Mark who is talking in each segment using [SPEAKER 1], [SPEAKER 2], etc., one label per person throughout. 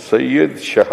[SPEAKER 1] Syed Shah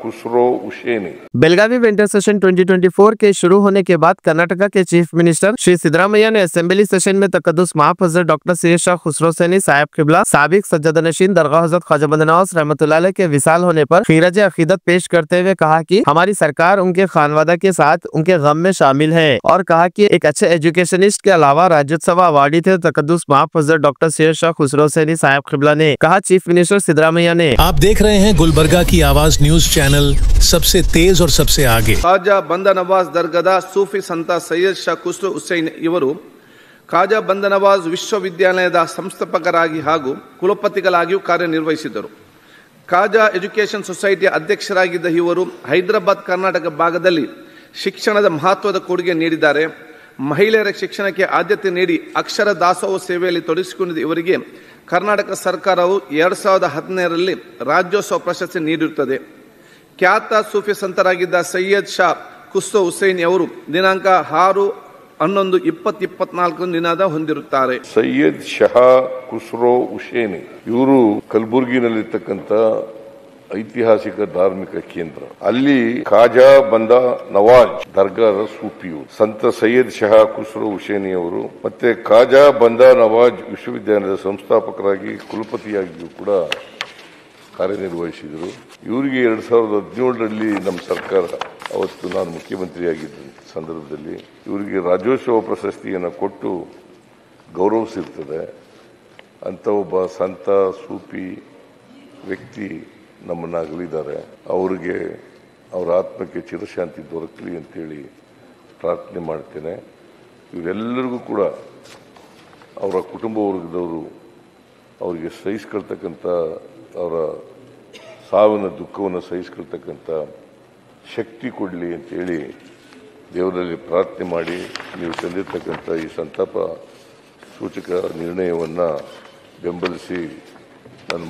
[SPEAKER 1] Khusro Husaini.
[SPEAKER 2] Belagavi winter session 2024 के शुरू होने के बाद कर्नाटका के चीफ मिनिस्टर श्री सिद्धरामैया ने असेंबली सेशन में तकद्दुस महाब हजरत डॉक्टर सैयद शाह खुसरो हुसैनी साहिब किबला साबिक सज्जदनशीन दरगाह हजरत ख्वाजा बंदा नवाज रहमतुल्लाह अलैह के विसाल होने पर खीरज अकीदत पेश करते हुए कहा कि हमारी सरकार उनके खानवादा के साथ उनके गम में शामिल है और कहा कि एक अच्छे एजुकेशनिस्ट के अलावा राज्योत्सव अवार्डी थे तकद्दुस महाब हजरत डॉक्टर सैयद शाह खुसरो हुसैनी साहिब किबला ने कहा। चीफ मिनिस्टर सिद्धरामैया ने
[SPEAKER 3] आप देख रहे हैं गुलबर्गा की आवाज न्यूज चैनल, सबसे तेज और सबसे आगे।
[SPEAKER 4] ख्वाजा बंदा नवाज दरगाದ ಸೂಫಿ ಸಂತ ಸೈಯದ್ ಶಾ ಖುಸ್ರೋ ಹುಸೈನ್ ಇವರು ಖ್ವಾಜಾ ಬಂದ ನವಾಜ್ ವಿಶ್ವವಿದ್ಯಾಲಯದ ಸಂಸ್ಥಾಪಕರಾಗಿ ಹಾಗೂ ಕುಲಪತಿಗಳಾಗಿಯೂ ಕಾರ್ಯನಿರ್ವಹಿಸಿದರು. ಖ್ವಾಜಾ ಎಜುಕೇಷನ್ ಸೊಸೈಟಿಯ ಅಧ್ಯಕ್ಷರಾಗಿದ್ದ ಇವರು ಹೈದರಾಬಾದ್ ಕರ್ನಾಟಕ ಭಾಗದಲ್ಲಿ ಶಿಕ್ಷಣದ ಮಹತ್ವದ ಕೊಡುಗೆ ನೀಡಿದ್ದಾರೆ. ಮಹಿಳೆಯರ ಶಿಕ್ಷಣಕ್ಕೆ ಆದ್ಯತೆ ನೀಡಿ ಅಕ್ಷರ ದಾಸೋಹ ಸೇವೆಯಲ್ಲಿ ತೊಡಗಿಸಿಕೊಂಡಿದ್ದ ಇವರಿಗೆ ಕರ್ನಾಟಕ ಸರ್ಕಾರವು 2017ರಲ್ಲಿ ರಾಜ್ಯೋತ್ಸವ ಪ್ರಶಸ್ತಿ ನೀಡಿರುತ್ತದೆ. ಖ್ಯಾತ ಸೂಫಿ ಸಂತರಾಗಿದ್ದ ಸೈಯದ್ ಶಾ ಖುಸ್ರೋ ಹುಸೈನಿ ಅವರು ದಿನಾಂಕ 6/11/2024 ನಿನಾದ ಹೊಂದಿರುತ್ತಾರೆ.
[SPEAKER 1] ಸೈಯದ್ ಶಾಹ ಖುಸ್ರೋ ಹುಸೈನಿ ಇವರು ಕಲಬುರಗಿನಲ್ಲಿರ್ತಕ್ಕಂಥ ಐತಿಹಾಸಿಕ ಧಾರ್ಮಿಕ ಕೇಂದ್ರ. ಅಲ್ಲಿ ಖ್ವಾಜಾ ಬಂದಾ ನವಾಜ್ ದರ್ಗಾದ ಸೂಫಿಯು ಸಂತ ಸೈಯದ್ ಶಾಹ ಖುಸ್ರೋ ಹುಸೈನಿ ಅವರು ಮತ್ತೆ ಖ್ವಾಜಾ ಬಂದಾ ನವಾಜ್ ವಿಶ್ವವಿದ್ಯಾಲಯದ ಸಂಸ್ಥಾಪಕರಾಗಿ ಕುಲಪತಿಯಾಗಿಯೂ ಕೂಡ ಕಾರ್ಯನಿರ್ವಹಿಸಿದರು. ಇವರಿಗೆ 2017ರಲ್ಲಿ ನಮ್ಮ ಸರ್ಕಾರ, ಅವತ್ತು ನಾನು ಮುಖ್ಯಮಂತ್ರಿಯಾಗಿದ್ದ ಸಂದರ್ಭದಲ್ಲಿ ಇವರಿಗೆ ರಾಜ್ಯೋತ್ಸವ ಪ್ರಶಸ್ತಿಯನ್ನು ಕೊಟ್ಟು ಗೌರವಿಸಿರ್ತದೆ. ಅಂತ ಒಬ್ಬ ಸಂತ ಸೂಫಿ ವ್ಯಕ್ತಿ ನಮ್ಮನ್ನು ಅಗಲಿದ್ದಾರೆ. ಅವರಿಗೆ ಅವರ ಆತ್ಮಕ್ಕೆ ಚಿರಶಾಂತಿ ದೊರಕಲಿ ಅಂತೇಳಿ ಪ್ರಾರ್ಥನೆ ಮಾಡ್ತೇನೆ. ಇವರೆಲ್ಲರಿಗೂ ಕೂಡ ಅವರ ಕುಟುಂಬ ವರ್ಗದವರು ಅವರಿಗೆ ಸಹಿಸ್ಕೊಳ್ತಕ್ಕಂಥ, ಅವರ ಸಾವಿನ ದುಃಖವನ್ನು ಸಹಿಸ್ಕೊಳ್ತಕ್ಕಂಥ ಶಕ್ತಿ ಕೊಡಲಿ ಅಂತೇಳಿ ದೇವರಲ್ಲಿ ಪ್ರಾರ್ಥನೆ ಮಾಡಿ ನೀವು ತಂದಿರ್ತಕ್ಕಂಥ ಈ ಸಂತಾಪ ಸೂಚಕ ನಿರ್ಣಯವನ್ನು ಬೆಂಬಲಿಸಿ ನನ್ನ